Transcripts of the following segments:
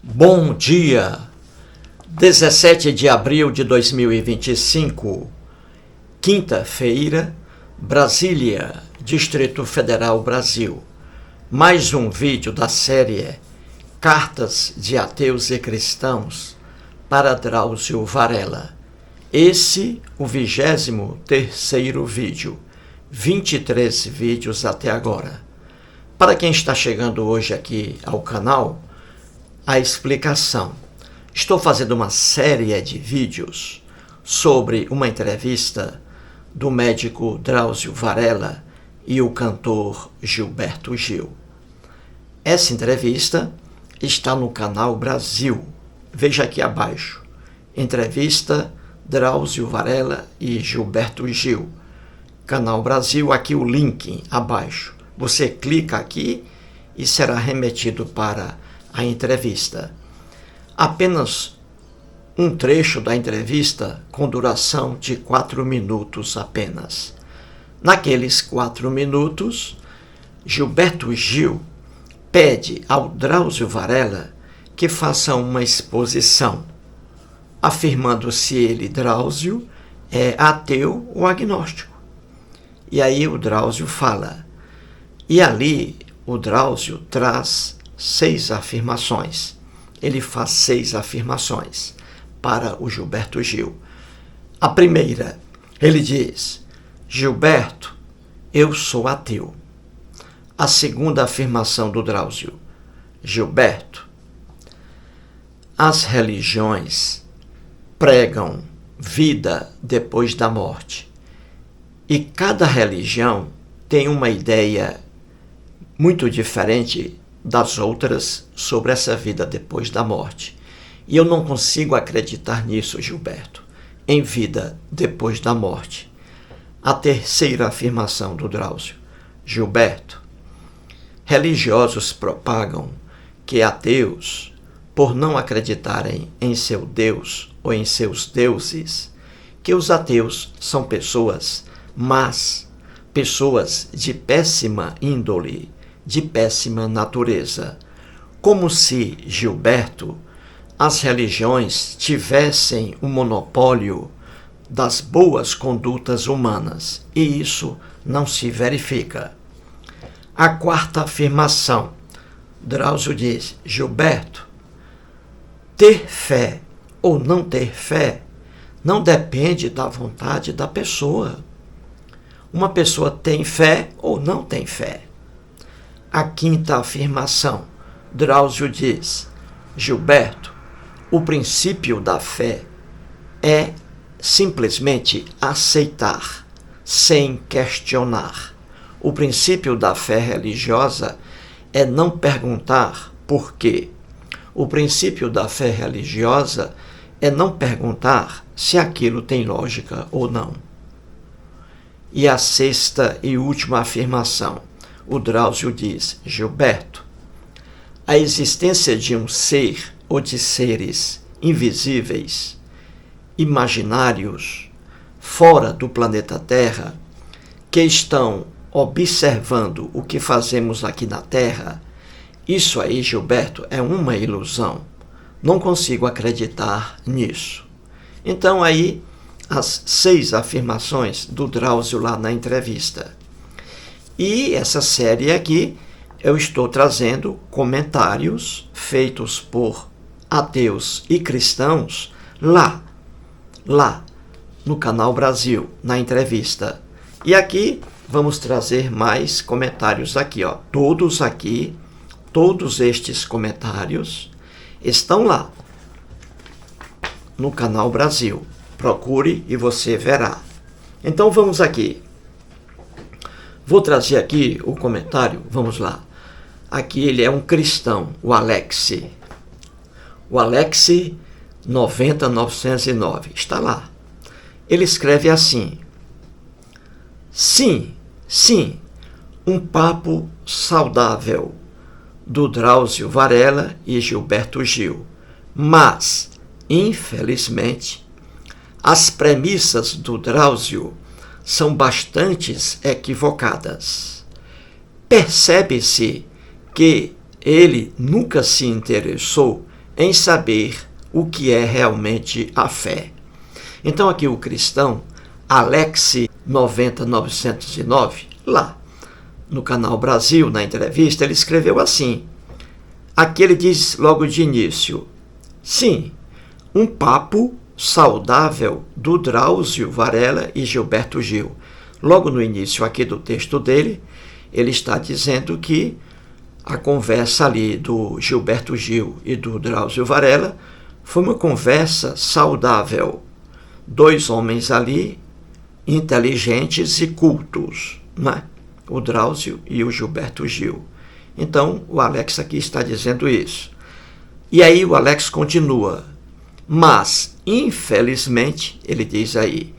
Bom dia, 17 de abril de 2025, quinta-feira, Brasília, Distrito Federal, Brasil. Mais um vídeo da série Cartas de Ateus e Cristãos para Drauzio Varela. Esse, o 23º vídeo, 23 vídeos até agora. Para quem está chegando hoje aqui ao canal, a explicação. Estou fazendo uma série de vídeos sobre uma entrevista do médico Drauzio Varela e o cantor Gilberto Gil. Essa entrevista está no canal Brasil. Veja aqui abaixo. Entrevista Drauzio Varela e Gilberto Gil. Canal Brasil, aqui o link abaixo. Você clica aqui e será remetido para a entrevista. Apenas um trecho da entrevista com duração de 4 minutos apenas. Naqueles 4 minutos, Gilberto Gil pede ao Drauzio Varela que faça uma exposição, afirmando se ele, Drauzio, é ateu ou agnóstico. E aí o Drauzio fala. E ali o Drauzio traz 6 afirmações. Ele faz 6 afirmações para o Gilberto Gil. A primeira, ele diz: Gilberto, eu sou ateu. A segunda afirmação do Drauzio: Gilberto, as religiões pregam vida depois da morte. E cada religião tem uma ideia muito diferente das outras sobre essa vida depois da morte. E eu não consigo acreditar nisso, Gilberto, em vida depois da morte. A terceira afirmação do Drauzio: Gilberto, religiosos propagam que ateus, por não acreditarem em seu Deus ou em seus deuses, que os ateus são pessoas más, pessoas de péssima índole, de péssima natureza, como se, Gilberto, as religiões tivessem o monopólio das boas condutas humanas, e isso não se verifica. A quarta afirmação, Drauzio diz: Gilberto, ter fé ou não ter fé não depende da vontade da pessoa. Uma pessoa tem fé ou não tem fé. A quinta afirmação, Drauzio diz: Gilberto, o princípio da fé é simplesmente aceitar, sem questionar. O princípio da fé religiosa é não perguntar por quê. O princípio da fé religiosa é não perguntar se aquilo tem lógica ou não. E a sexta e última afirmação, o Drauzio diz: Gilberto, a existência de um ser ou de seres invisíveis, imaginários, fora do planeta Terra, que estão observando o que fazemos aqui na Terra, isso aí, Gilberto, é uma ilusão. Não consigo acreditar nisso. Então aí, as 6 afirmações do Drauzio lá na entrevista. E essa série aqui, eu estou trazendo comentários feitos por ateus e cristãos lá no canal Brasil, na entrevista. E aqui vamos trazer mais comentários aqui, ó. Todos estes comentários estão lá no canal Brasil. Procure e você verá. Então vamos aqui. Vou trazer aqui o comentário, vamos lá. Aqui ele é um cristão, o Alex. O Alex 90909, está lá. Ele escreve assim: Sim, um papo saudável do Drauzio Varela e Gilberto Gil. Mas, infelizmente, as premissas do Drauzio são bastante equivocadas. Percebe-se que ele nunca se interessou em saber o que é realmente a fé. Então aqui o cristão, Alex 90909, lá no Canal Brasil, na entrevista, ele escreveu assim. Aqui ele diz logo de início: sim, um papo saudável do Drauzio Varela e Gilberto Gil. Logo no início aqui do texto dele, ele está dizendo que a conversa ali do Gilberto Gil e do Drauzio Varela foi uma conversa saudável. Dois homens ali, inteligentes e cultos, né? O Drauzio e o Gilberto Gil. Então, o Alex aqui está dizendo isso. E aí o Alex continua. Mas, infelizmente, ele diz aí,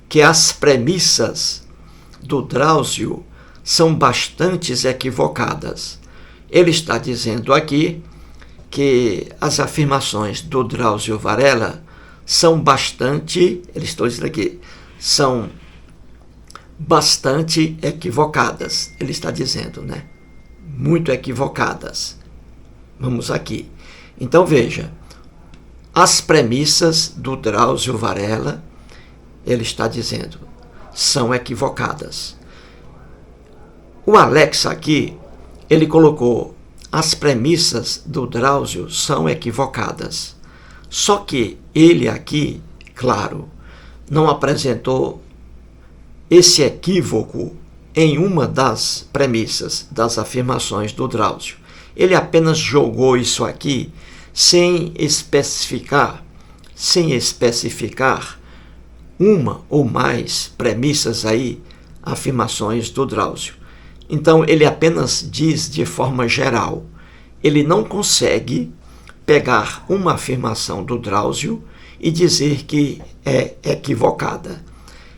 que as premissas do Drauzio são bastante equivocadas. Ele está dizendo aqui que as afirmações do Drauzio Varela são bastante, ele está dizendo aqui, são bastante equivocadas. Ele está dizendo, né? Muito equivocadas. Vamos aqui. Então veja, as premissas do Drauzio Varela, ele está dizendo, são equivocadas. O Alex aqui, ele colocou as premissas do Drauzio são equivocadas. Só que ele aqui, claro, não apresentou esse equívoco em uma das premissas das afirmações do Drauzio. Ele apenas jogou isso aqui sem especificar uma ou mais premissas aí, afirmações do Drauzio. Então ele apenas diz de forma geral. Ele não consegue pegar uma afirmação do Drauzio e dizer que é equivocada.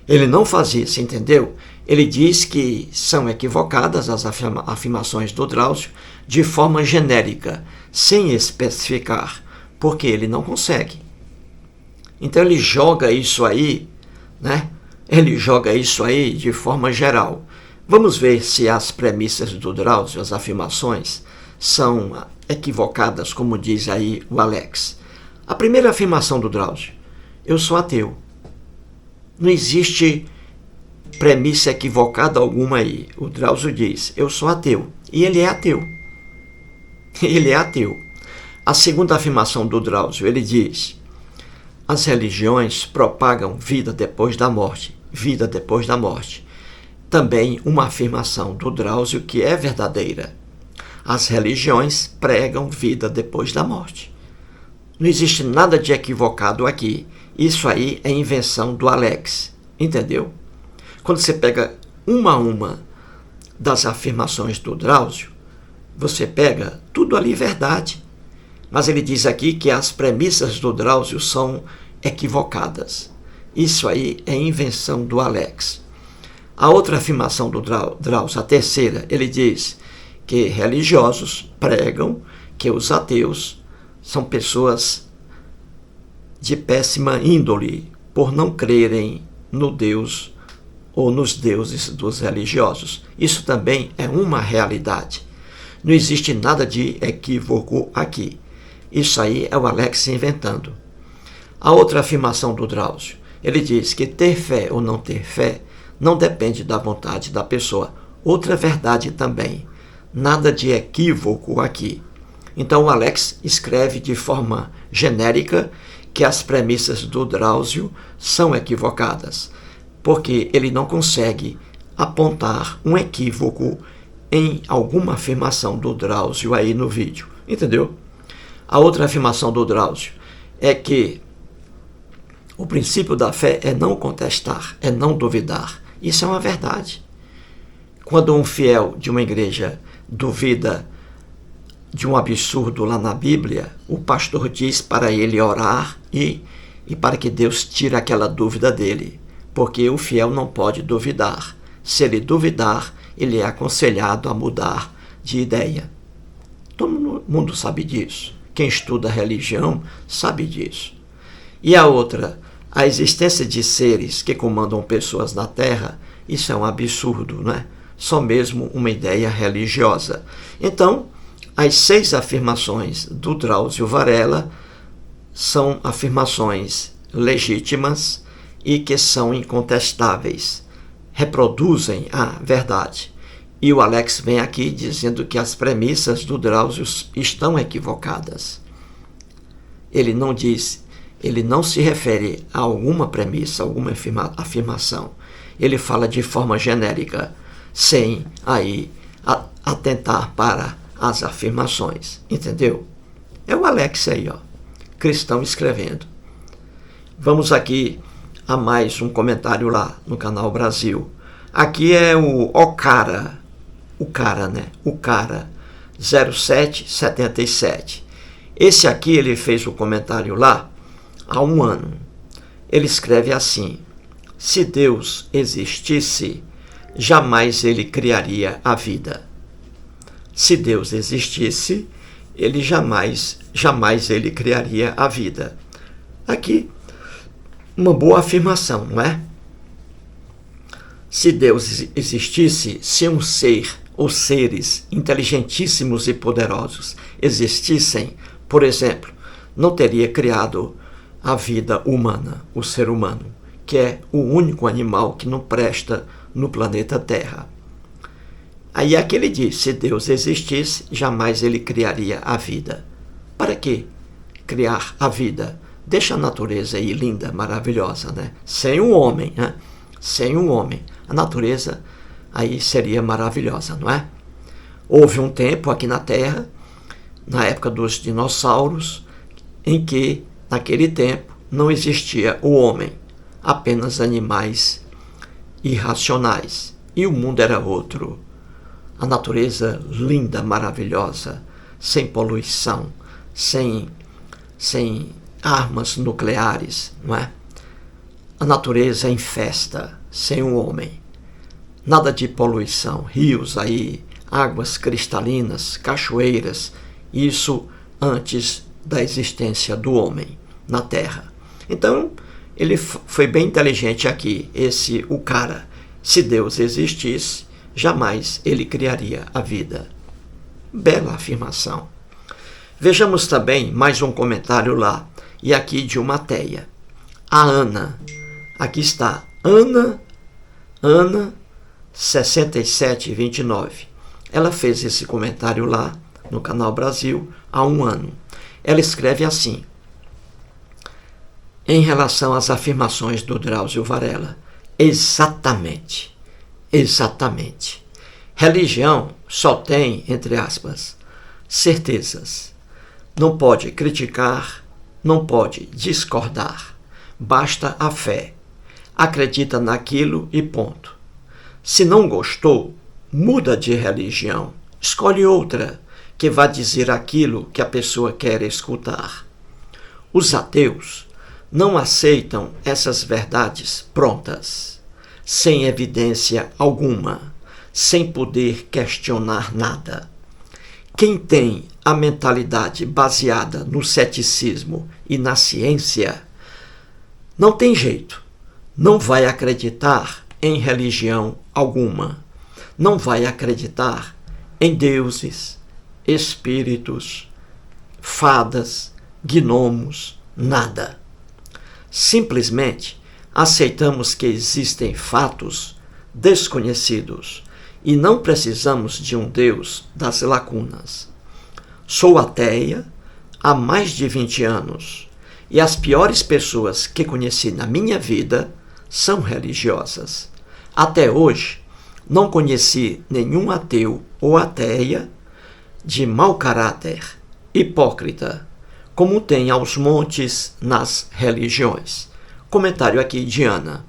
Ele não faz isso, entendeu? Ele diz que são equivocadas as afirmações do Drauzio de forma genérica, sem especificar, porque ele não consegue. Então ele joga isso aí, né? Ele joga isso aí de forma geral. Vamos ver se as premissas do Drauzio, as afirmações, são equivocadas, como diz aí o Alex. A primeira afirmação do Drauzio: eu sou ateu. Não existe premissa equivocada alguma aí. O Drauzio diz, eu sou ateu. E ele é ateu. Ele é ateu. A segunda afirmação do Drauzio, ele diz, as religiões propagam vida depois da morte. Vida depois da morte. Também uma afirmação do Drauzio que é verdadeira. As religiões pregam vida depois da morte. Não existe nada de equivocado aqui. Isso aí é invenção do Alex. Entendeu? Quando você pega uma a uma das afirmações do Drauzio, você pega tudo ali verdade. Mas ele diz aqui que as premissas do Drauzio são equivocadas. Isso aí é invenção do Alex. A outra afirmação do Drauzio, a terceira, ele diz que religiosos pregam que os ateus são pessoas de péssima índole por não crerem no Deus ou nos deuses dos religiosos. Isso também é uma realidade. Não existe nada de equívoco aqui. Isso aí é o Alex inventando. A outra afirmação do Drauzio, ele diz que ter fé ou não ter fé não depende da vontade da pessoa. Outra verdade também. Nada de equívoco aqui. Então o Alex escreve de forma genérica que as premissas do Drauzio são equivocadas, porque ele não consegue apontar um equívoco em alguma afirmação do Drauzio aí no vídeo. Entendeu? A outra afirmação do Drauzio é que o princípio da fé é não contestar, é não duvidar. Isso é uma verdade. Quando um fiel de uma igreja duvida de um absurdo lá na Bíblia, o pastor diz para ele orar e para que Deus tire aquela dúvida dele, porque o fiel não pode duvidar. Se ele duvidar, ele é aconselhado a mudar de ideia. Todo mundo sabe disso. Quem estuda religião sabe disso. E a outra, a existência de seres que comandam pessoas na Terra, isso é um absurdo, não é? Só mesmo uma ideia religiosa. Então, as 6 afirmações do Drauzio Varela são afirmações legítimas e que são incontestáveis, reproduzem a verdade. E o Alex vem aqui dizendo que as premissas do Drauzio estão equivocadas. Ele não se refere a alguma premissa, alguma afirmação. Ele fala de forma genérica, sem aí atentar para as afirmações. Entendeu? É o Alex aí, ó, cristão escrevendo. Vamos aqui a mais um comentário lá no Canal Brasil. Aqui é o Cara 0777. Esse aqui ele fez o comentário lá há um ano. Ele escreve assim: se Deus existisse, jamais ele criaria a vida. Se Deus existisse, ele jamais ele criaria a vida. Aqui, uma boa afirmação, não é? Se Deus existisse, se um ser ou seres inteligentíssimos e poderosos existissem, por exemplo, não teria criado a vida humana, o ser humano, que é o único animal que não presta no planeta Terra. Aí é que ele diz: se Deus existisse, jamais ele criaria a vida. Para que criar a vida? Deixa a natureza aí linda, maravilhosa, né? Sem o homem, né? Sem o homem. A natureza aí seria maravilhosa, não é? Houve um tempo aqui na Terra, na época dos dinossauros, em que, naquele tempo, não existia o homem, apenas animais irracionais. E o mundo era outro. A natureza linda, maravilhosa, sem poluição, sem armas nucleares, não é? A natureza em festa, sem o homem. Nada de poluição, rios aí, águas cristalinas, cachoeiras, isso antes da existência do homem na Terra. Então, ele foi bem inteligente aqui, o cara. Se Deus existisse, jamais ele criaria a vida. Bela afirmação. Vejamos também mais um comentário lá, e aqui de uma ateia. A Ana. Aqui está, Ana 6729. Ela fez esse comentário lá no Canal Brasil há um ano. Ela escreve assim: em relação às afirmações do Drauzio Varela, exatamente. Religião só tem, entre aspas, certezas. Não pode criticar, não pode discordar. Basta a fé. Acredita naquilo e ponto. Se não gostou, muda de religião. Escolhe outra que vá dizer aquilo que a pessoa quer escutar. Os ateus não aceitam essas verdades prontas, sem evidência alguma, sem poder questionar nada. Quem tem a mentalidade baseada no ceticismo e na ciência, não tem jeito, não vai acreditar em religião alguma, não vai acreditar em deuses, espíritos, fadas, gnomos, nada. Simplesmente aceitamos que existem fatos desconhecidos e não precisamos de um Deus das lacunas. Sou ateia há mais de 20 anos e as piores pessoas que conheci na minha vida são religiosas. Até hoje, não conheci nenhum ateu ou ateia de mau caráter, hipócrita, como tem aos montes nas religiões. Comentário aqui de Ana.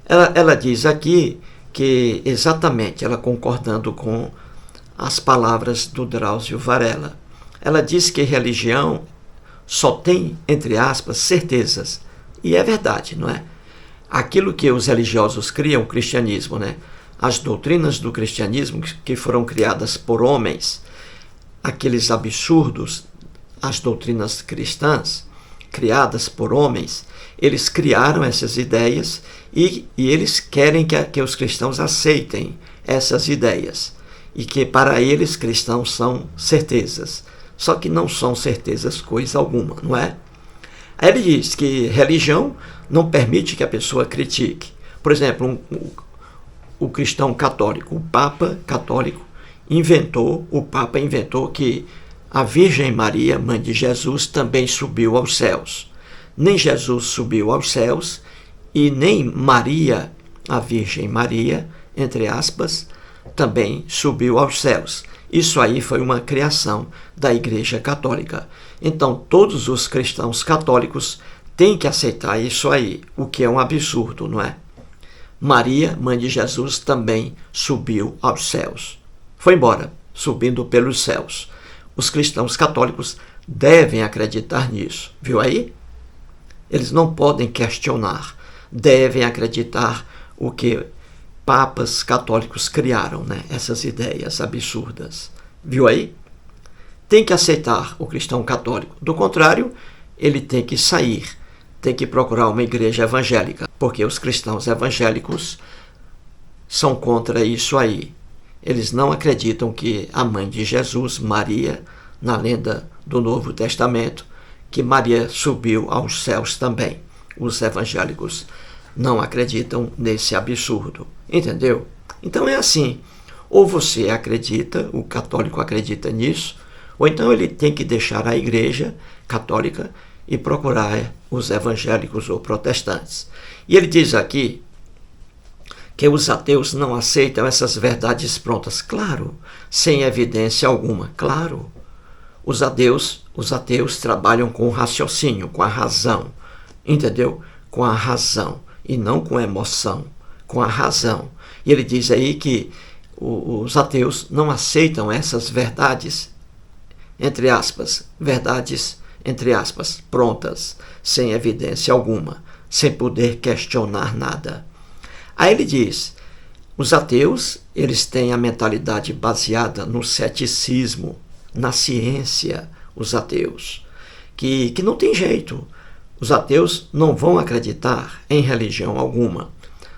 Ela diz aqui que, exatamente, ela concordando com as palavras do Drauzio Varela, ela diz que religião só tem, entre aspas, certezas. E é verdade, não é? Aquilo que os religiosos criam, o cristianismo, né? As doutrinas do cristianismo que foram criadas por homens, aqueles absurdos, as doutrinas cristãs criadas por homens, eles criaram essas ideias e eles querem que os cristãos aceitem essas ideias. e que para eles cristãos são certezas. Só que não são certezas coisa alguma, não é? Aí ele diz que religião não permite que a pessoa critique. Por exemplo, o cristão católico, o Papa católico, o Papa inventou que a Virgem Maria, mãe de Jesus, também subiu aos céus. Nem Jesus subiu aos céus e nem Maria, a Virgem Maria, entre aspas, também subiu aos céus. Isso aí foi uma criação da Igreja Católica. Então, todos os cristãos católicos têm que aceitar isso aí, o que é um absurdo, não é? Maria, mãe de Jesus, também subiu aos céus. Foi embora, subindo pelos céus. Os cristãos católicos devem acreditar nisso. Viu aí? Eles não podem questionar. Devem acreditar o que papas católicos criaram, né? Essas ideias absurdas. Viu aí? Tem que aceitar o cristão católico. Do contrário, ele tem que sair, tem que procurar uma igreja evangélica, porque os cristãos evangélicos são contra isso aí. Eles não acreditam que a mãe de Jesus, Maria, na lenda do Novo Testamento, que Maria subiu aos céus também. Os evangélicos não acreditam nesse absurdo. Entendeu? Então é assim. Ou você acredita, o católico acredita nisso, ou então ele tem que deixar a igreja católica e procurar os evangélicos ou protestantes. E ele diz aqui que os ateus não aceitam essas verdades prontas. Claro, sem evidência alguma. Claro. Os ateus trabalham com raciocínio, com a razão. Entendeu? Com a razão e não com emoção, com a razão. E ele diz aí que os ateus não aceitam essas verdades, entre aspas, prontas, sem evidência alguma, sem poder questionar nada. Aí ele diz, os ateus, eles têm a mentalidade baseada no ceticismo, na ciência, os ateus, que não tem jeito. Os ateus não vão acreditar em religião alguma,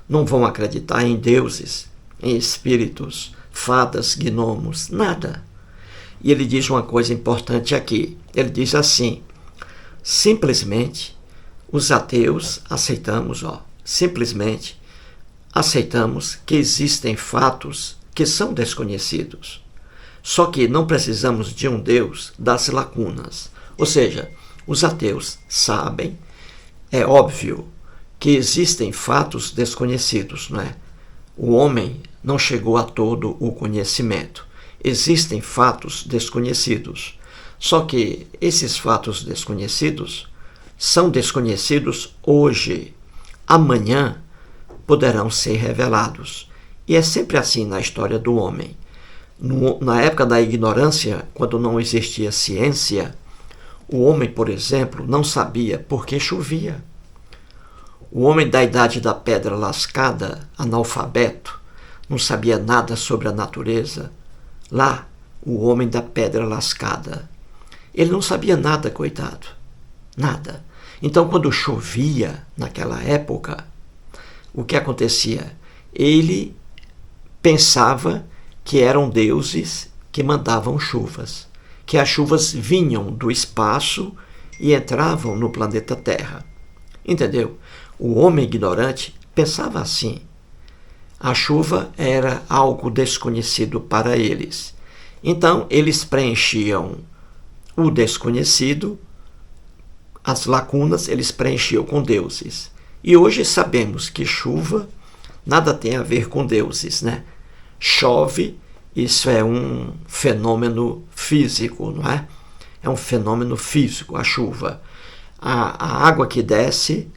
não vão acreditar em deuses, em espíritos, fadas, gnomos, nada. E ele diz uma coisa importante aqui. Ele diz assim, simplesmente os ateus simplesmente aceitamos que existem fatos que são desconhecidos. Só que não precisamos de um Deus das lacunas. Ou seja, os ateus sabem, é óbvio, que existem fatos desconhecidos, não é? O homem não chegou a todo o conhecimento. Existem fatos desconhecidos. Só que esses fatos desconhecidos são desconhecidos hoje. Amanhã poderão ser revelados. E é sempre assim na história do homem. Na época da ignorância, quando não existia ciência, o homem, por exemplo, não sabia por que chovia. O homem da idade da pedra lascada, analfabeto, não sabia nada sobre a natureza. Lá, o homem da pedra lascada, ele não sabia nada, coitado. Nada. Então, quando chovia naquela época, o que acontecia? Ele pensava que eram deuses que mandavam chuvas, que as chuvas vinham do espaço e entravam no planeta Terra. Entendeu? O homem ignorante pensava assim. A chuva era algo desconhecido para eles. Então, eles preenchiam o desconhecido, as lacunas, eles preenchiam com deuses. E hoje sabemos que chuva nada tem a ver com deuses, né? Chove, isso é um fenômeno físico, não é? É um fenômeno físico, a chuva. A água que desce,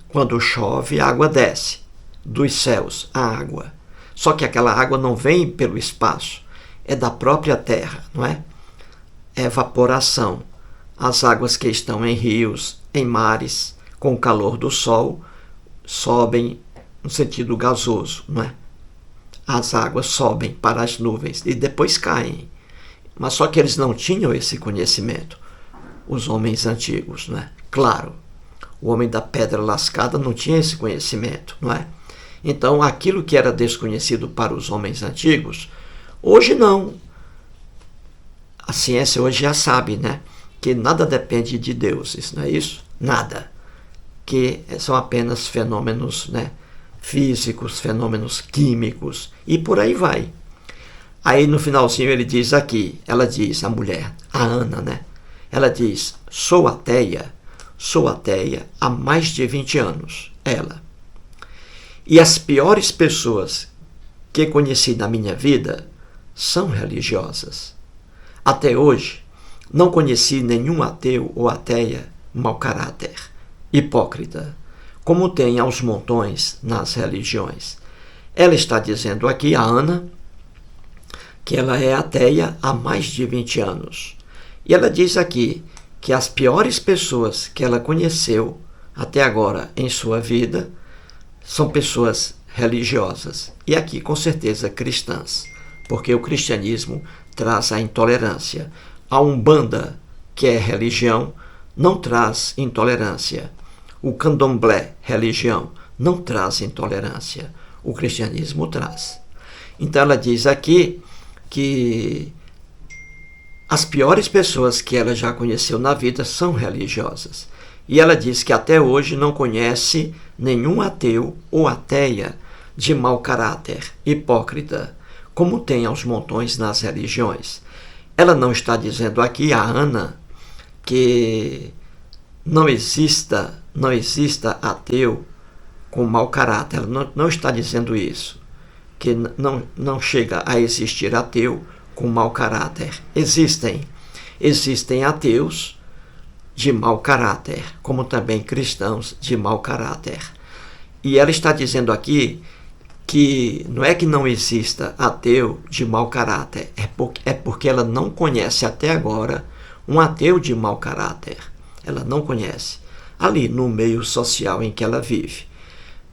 quando chove, a água desce dos céus, a água. Só que aquela água não vem pelo espaço, é da própria terra, não é? É evaporação. As águas que estão em rios, em mares, com o calor do sol, sobem no sentido gasoso, não é? As águas sobem para as nuvens e depois caem. Mas só que eles não tinham esse conhecimento, os homens antigos, não é? Claro, o homem da pedra lascada não tinha esse conhecimento, não é? Então, aquilo que era desconhecido para os homens antigos, Hoje não. A ciência hoje já sabe, né? Que nada depende de Deus, isso não é isso? Nada. Que são apenas fenômenos, né, físicos, fenômenos químicos e por aí vai. Aí no finalzinho ele diz aqui, ela diz, a mulher, a Ana, né? Ela diz, sou ateia há mais de 20 anos, ela. E as piores pessoas que conheci na minha vida são religiosas. Até hoje, não conheci nenhum ateu ou ateia mau caráter, hipócrita, como tem aos montões nas religiões. Ela está dizendo aqui, a Ana, que ela é ateia há mais de 20 anos. E ela diz aqui que as piores pessoas que ela conheceu até agora em sua vida são pessoas religiosas. E aqui, com certeza, cristãs, porque o cristianismo traz a intolerância. A Umbanda, que é religião, não traz intolerância. O candomblé, religião, não traz intolerância. O cristianismo traz. Então ela diz aqui que as piores pessoas que ela já conheceu na vida são religiosas. E ela diz que até hoje não conhece nenhum ateu ou ateia de mau caráter, hipócrita, como tem aos montões nas religiões. Ela não está dizendo aqui, a Ana, que não exista ateu com mau caráter. Ela não está dizendo isso, que não chega a existir ateu com mau caráter. Existem ateus de mau caráter, como também cristãos de mau caráter. E ela está dizendo aqui que não é que não exista ateu de mau caráter, é porque ela não conhece até agora um ateu de mau caráter. Ela não conhece, ali no meio social em que ela vive.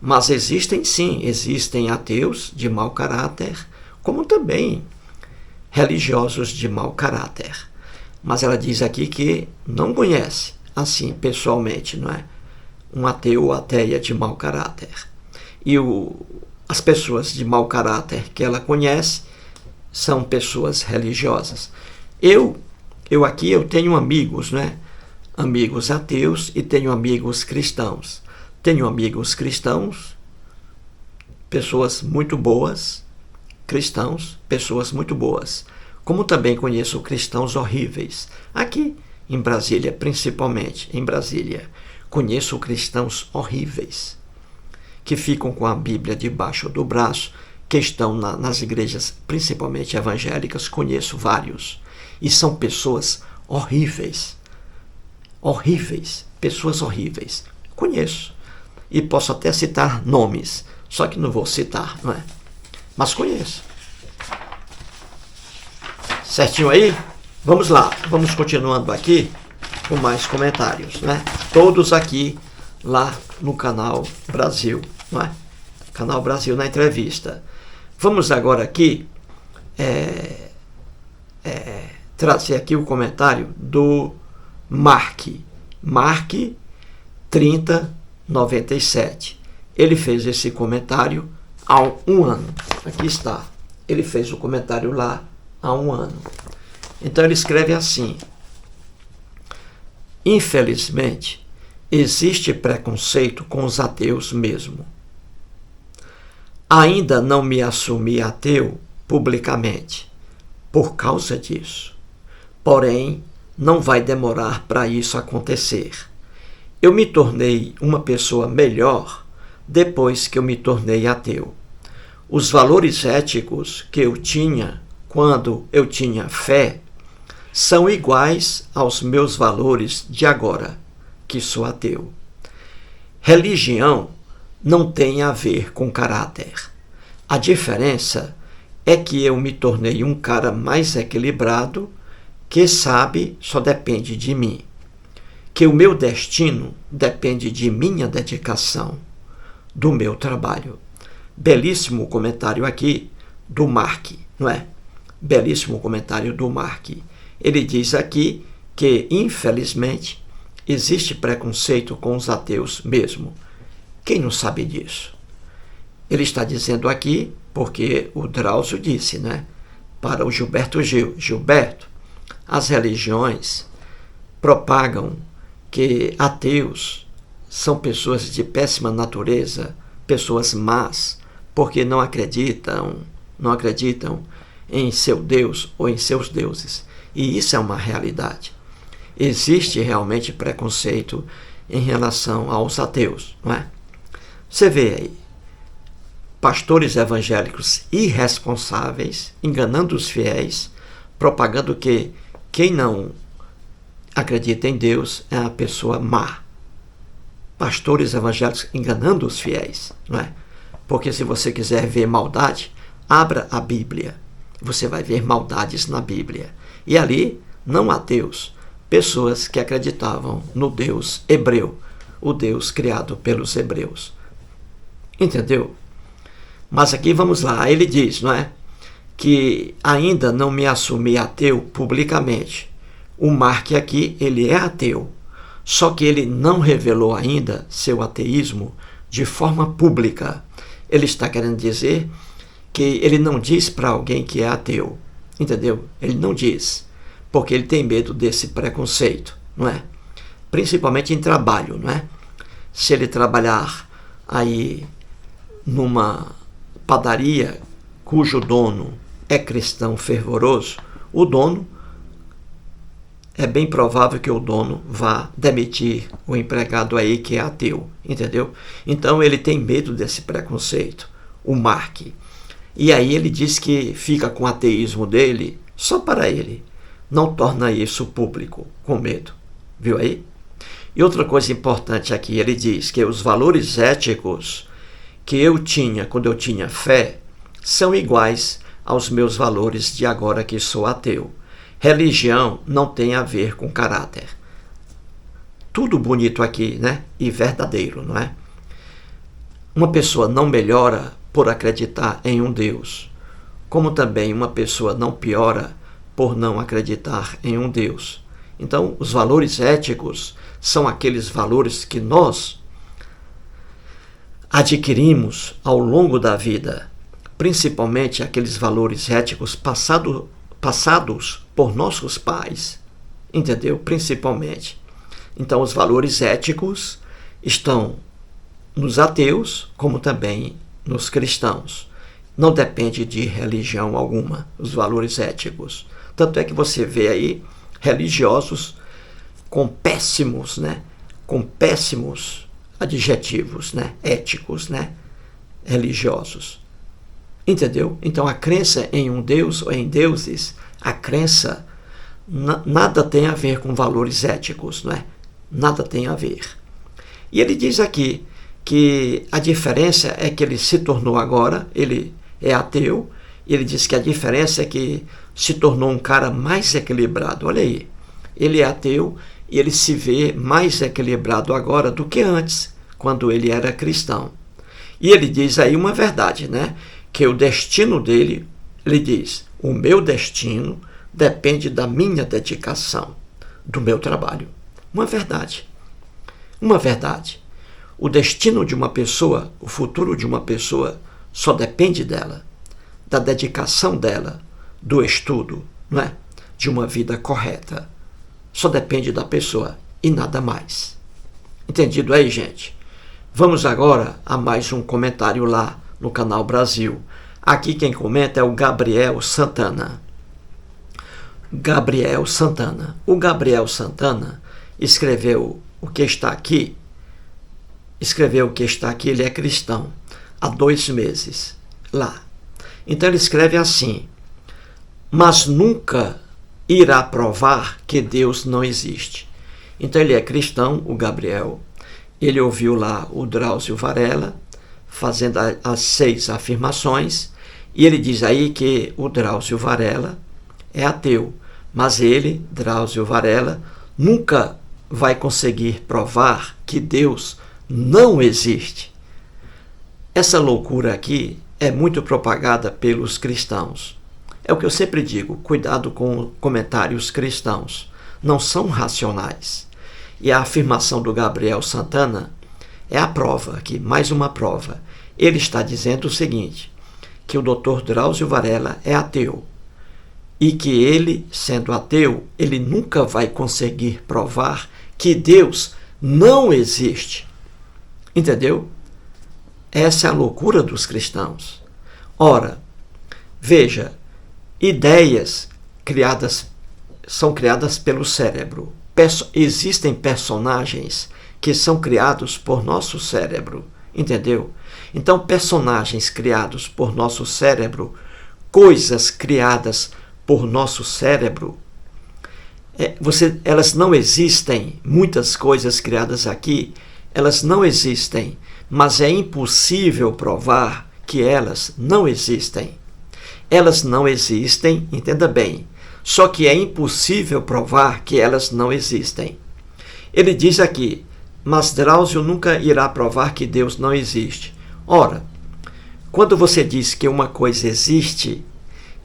Mas existem ateus de mau caráter, como também religiosos de mau caráter. Mas ela diz aqui que não conhece, assim, pessoalmente, não é? Um ateu ou ateia de mau caráter. E as pessoas de mau caráter que ela conhece são pessoas religiosas. Eu tenho amigos, né? Amigos ateus e tenho amigos cristãos. Tenho amigos cristãos, pessoas muito boas, cristãos, pessoas muito boas. Como também conheço cristãos horríveis. Aqui em Brasília, principalmente em Brasília, conheço cristãos horríveis, que ficam com a Bíblia debaixo do braço, que estão nas igrejas, principalmente evangélicas. Conheço vários. E são pessoas horríveis. Horríveis. Pessoas horríveis. Conheço. E posso até citar nomes, só que não vou citar, não é? Mas conheço. Certinho aí? Vamos lá. Vamos continuando aqui com mais comentários, né? Todos aqui lá no Canal Brasil, não é? Canal Brasil na entrevista. Vamos agora aqui trazer aqui o comentário do Mark 3097. Ele fez esse comentário há um ano. Aqui está. Ele fez o comentário lá há um ano. Então ele escreve assim: infelizmente, existe preconceito com os ateus mesmo. Ainda não me assumi ateu publicamente por causa disso. Porém, não vai demorar para isso acontecer. Eu me tornei uma pessoa melhor depois que eu me tornei ateu. Os valores éticos que eu tinha quando eu tinha fé são iguais aos meus valores de agora, que sou ateu. Religião não tem a ver com caráter. A diferença é que eu me tornei um cara mais equilibrado, que sabe só depende de mim. Que o meu destino depende de minha dedicação, do meu trabalho. Belíssimo comentário aqui do Mark, não é? Belíssimo comentário do Mark. Ele diz aqui que, infelizmente, existe preconceito com os ateus mesmo. Quem não sabe disso? Ele está dizendo aqui porque o Drauzio disse, né? para o Gilberto Gil. Gilberto, as religiões propagam que ateus são pessoas de péssima natureza, pessoas más, porque não acreditam em seu Deus ou em seus deuses. E isso é uma realidade. Existe realmente preconceito em relação aos ateus, não é? Você vê aí, pastores evangélicos irresponsáveis, enganando os fiéis, propagando que quem não acredita em Deus é uma pessoa má. Pastores evangélicos enganando os fiéis, não é? Porque se você quiser ver maldade, abra a Bíblia. Você vai ver maldades na Bíblia. E ali, não ateus, pessoas que acreditavam no Deus hebreu, o Deus criado pelos hebreus. Entendeu? Mas aqui vamos lá, ele diz, não é? Que ainda não me assumi ateu publicamente. O Mark aqui, ele é ateu, só que ele não revelou ainda seu ateísmo de forma pública. Ele está querendo dizer que ele não diz para alguém que é ateu, entendeu? Ele não diz, porque ele tem medo desse preconceito, não é? Principalmente em trabalho, não é? Se ele trabalhar aí numa padaria cujo dono é cristão fervoroso, o dono, é bem provável que o dono vá demitir o empregado aí que é ateu, entendeu? Então ele tem medo desse preconceito, o Mark. E aí ele diz que fica com o ateísmo dele só para ele, não torna isso público, com medo, viu aí? E outra coisa importante aqui, ele diz que os valores éticos que eu tinha quando eu tinha fé são iguais aos meus valores de agora que sou ateu. Religião não tem a ver com caráter. Tudo bonito aqui, né? E verdadeiro, não é? Uma pessoa não melhora por acreditar em um Deus, como também uma pessoa não piora por não acreditar em um Deus. Então, os valores éticos são aqueles valores que nós adquirimos ao longo da vida, principalmente aqueles valores éticos passados por nossos pais, entendeu? Principalmente. Então, os valores éticos estão nos ateus, como também nos cristãos. Não depende de religião alguma, os valores éticos. Tanto é que você vê aí religiosos com péssimos, né? Com péssimos adjetivos, né? Éticos, né? Religiosos. Entendeu? Então a crença em um Deus ou em deuses, a crença nada tem a ver com valores éticos, não é? Nada tem a ver. E ele diz aqui que a diferença é que ele se tornou agora, ele é ateu, e ele diz que a diferença é que se tornou um cara mais equilibrado. Olha aí, ele é ateu e ele se vê mais equilibrado agora do que antes, quando ele era cristão. E ele diz aí uma verdade, né? Que o destino dele, ele diz, o meu destino depende da minha dedicação, do meu trabalho. Uma verdade. Uma verdade. O destino de uma pessoa, o futuro de uma pessoa, só depende dela, da dedicação dela, do estudo, não é? De uma vida correta. Só depende da pessoa e nada mais. Entendido aí, gente? Vamos agora a mais um comentário lá no Canal Brasil. Aqui quem comenta é o Gabriel Santana. Gabriel Santana. O Gabriel Santana escreveu o que está aqui. Ele é cristão há 2 meses lá. Então ele escreve assim: mas nunca irá provar que Deus não existe. Então ele é cristão, o Gabriel. Ele ouviu lá o Drauzio Varela fazendo as 6 afirmações, e ele diz aí que o Drauzio Varela é ateu, mas ele, Drauzio Varela, nunca vai conseguir provar que Deus não existe. Essa loucura aqui é muito propagada pelos cristãos. É o que eu sempre digo, cuidado com comentários cristãos, não são racionais. E a afirmação do Gabriel Santana é a prova aqui, mais uma prova. Ele está dizendo o seguinte, que o Dr. Drauzio Varela é ateu, e que ele, sendo ateu, ele nunca vai conseguir provar que Deus não existe. Entendeu? Essa é a loucura dos cristãos. Ora, veja, ideias são criadas pelo cérebro. Existem personagens que são criados por nosso cérebro. Entendeu? Então, personagens criados por nosso cérebro, coisas criadas por nosso cérebro, elas não existem. Muitas coisas criadas aqui, elas não existem, mas é impossível provar que elas não existem. Elas não existem, entenda bem, só que é impossível provar que elas não existem. Ele diz aqui, mas Drauzio nunca irá provar que Deus não existe. Ora, quando você diz que uma coisa existe,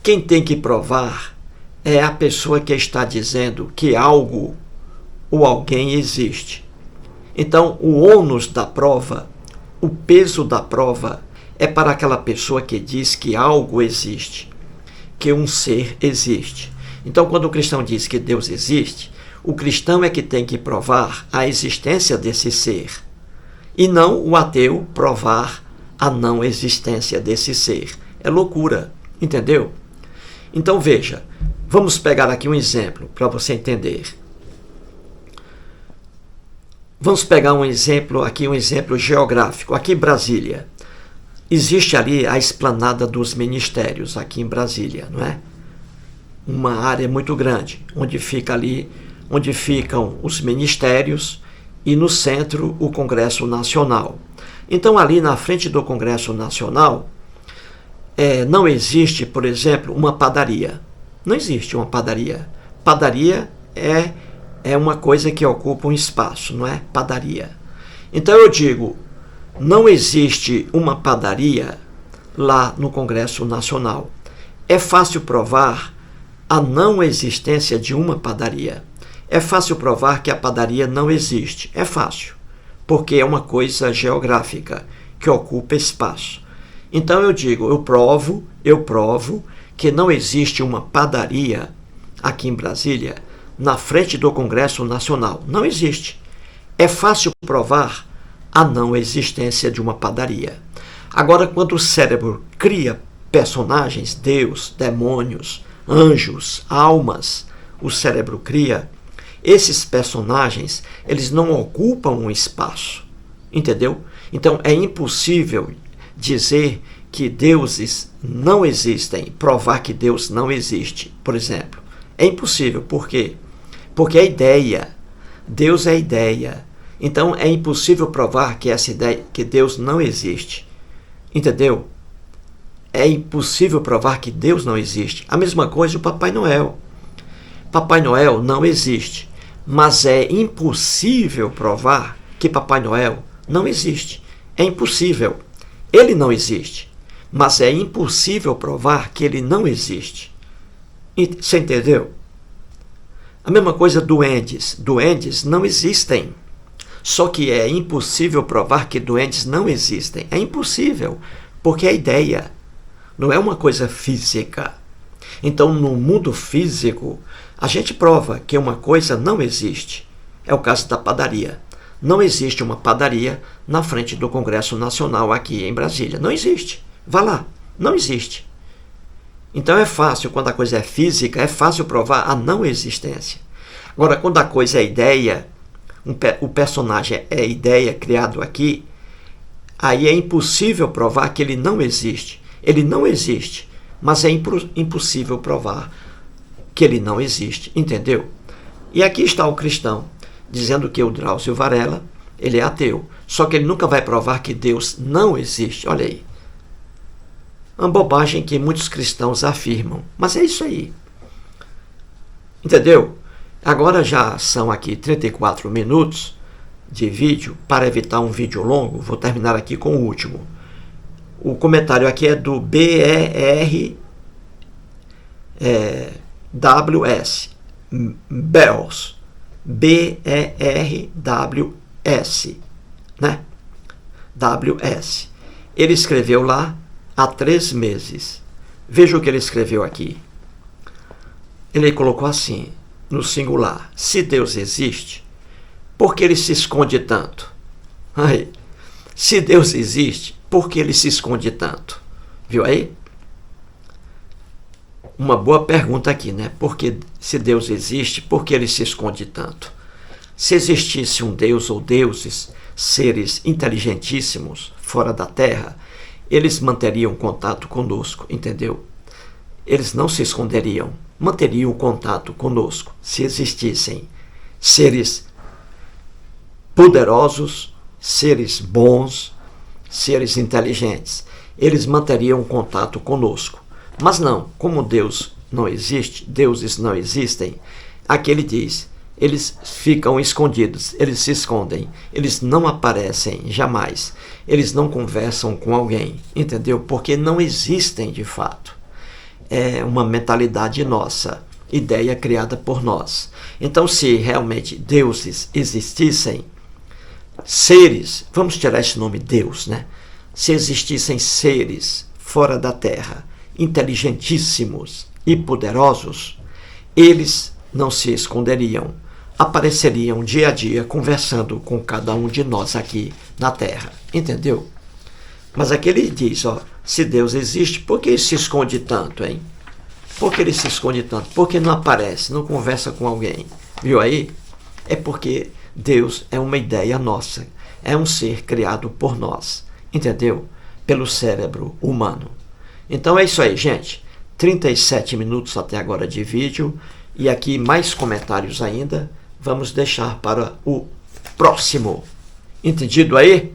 quem tem que provar é a pessoa que está dizendo que algo ou alguém existe. Então, o ônus da prova, o peso da prova, é para aquela pessoa que diz que algo existe, que um ser existe. Então, quando o cristão diz que Deus existe, o cristão é que tem que provar a existência desse ser, e não o ateu provar a não existência desse ser. É loucura, entendeu? Então, veja, vamos pegar aqui um exemplo para você entender. Vamos pegar um exemplo geográfico. Aqui em Brasília, existe ali a esplanada dos ministérios, aqui em Brasília, não é? Uma área muito grande, onde ficam os ministérios e no centro o Congresso Nacional. Então, ali na frente do Congresso Nacional, não existe, por exemplo, uma padaria. Não existe uma padaria. Padaria é uma coisa que ocupa um espaço, não é? Padaria. Então eu digo, não existe uma padaria lá no Congresso Nacional. É fácil provar a não existência de uma padaria. É fácil provar que a padaria não existe. É fácil, porque é uma coisa geográfica que ocupa espaço. Então eu digo, eu provo que não existe uma padaria aqui em Brasília na frente do Congresso Nacional. Não existe. É fácil provar a não existência de uma padaria. Agora, quando o cérebro cria personagens, Deus, demônios, anjos, almas, o cérebro cria, esses personagens, eles não ocupam um espaço. Entendeu? Então, é impossível dizer que deuses não existem, provar que Deus não existe, por exemplo. É impossível. Por quê? Porque é ideia. Deus é ideia. Então é impossível provar que essa ideia, que Deus não existe. Entendeu? É impossível provar que Deus não existe. A mesma coisa o Papai Noel. Papai Noel não existe. Mas é impossível provar que Papai Noel não existe. É impossível. Ele não existe. Mas é impossível provar que ele não existe. Você entendeu? A mesma coisa duendes. Duendes não existem. Só que é impossível provar que duendes não existem. É impossível, porque é ideia. Não é uma coisa física. Então, no mundo físico, a gente prova que uma coisa não existe. É o caso da padaria. Não existe uma padaria na frente do Congresso Nacional aqui em Brasília. Não existe. Vá lá. Não existe. Então é fácil, quando a coisa é física, é fácil provar a não existência. Agora, quando a coisa é ideia, o personagem é ideia criado aqui, aí é impossível provar que ele não existe. Ele não existe, mas é impossível provar que ele não existe, entendeu? E aqui está o cristão, dizendo que o Drauzio Varela, ele é ateu, só que ele nunca vai provar que Deus não existe. Olha aí. Uma bobagem que muitos cristãos afirmam, mas é isso aí. Entendeu? Agora já são aqui 34 minutos de vídeo. Para evitar um vídeo longo, vou terminar aqui com o último. O comentário aqui é do BERWS. Bells. BERWS. Né? WS. Ele escreveu lá há 3 meses. Veja o que ele escreveu aqui. Ele colocou assim, no singular: se Deus existe, por que ele se esconde tanto? Aí, se Deus existe, por que ele se esconde tanto? Viu aí? Uma boa pergunta aqui, né? Porque se Deus existe, por que ele se esconde tanto? Se existisse um Deus ou deuses, seres inteligentíssimos fora da Terra, eles manteriam contato conosco, entendeu? Eles não se esconderiam, manteriam contato conosco. Se existissem seres poderosos, seres bons, seres inteligentes, eles manteriam contato conosco. Mas não, como Deus não existe, deuses não existem, aqui ele diz, eles ficam escondidos, eles se escondem, eles não aparecem jamais, eles não conversam com alguém, entendeu? Porque não existem de fato. É uma mentalidade nossa, ideia criada por nós. Então, se realmente deuses existissem, seres, vamos tirar esse nome Deus, né? Se existissem seres fora da Terra, inteligentíssimos e poderosos, eles não se esconderiam, apareceriam dia a dia conversando com cada um de nós aqui na Terra, entendeu? Mas aqui ele diz, ó, se Deus existe, por que ele se esconde tanto, hein? Por que ele se esconde tanto? Por que não aparece, não conversa com alguém? Viu aí? É porque Deus é uma ideia nossa, é um ser criado por nós, entendeu? Pelo cérebro humano. Então é isso aí, gente. 37 minutos até agora de vídeo. E aqui mais comentários ainda. Vamos deixar para o próximo. Entendido aí?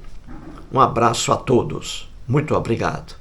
Um abraço a todos. Muito obrigado.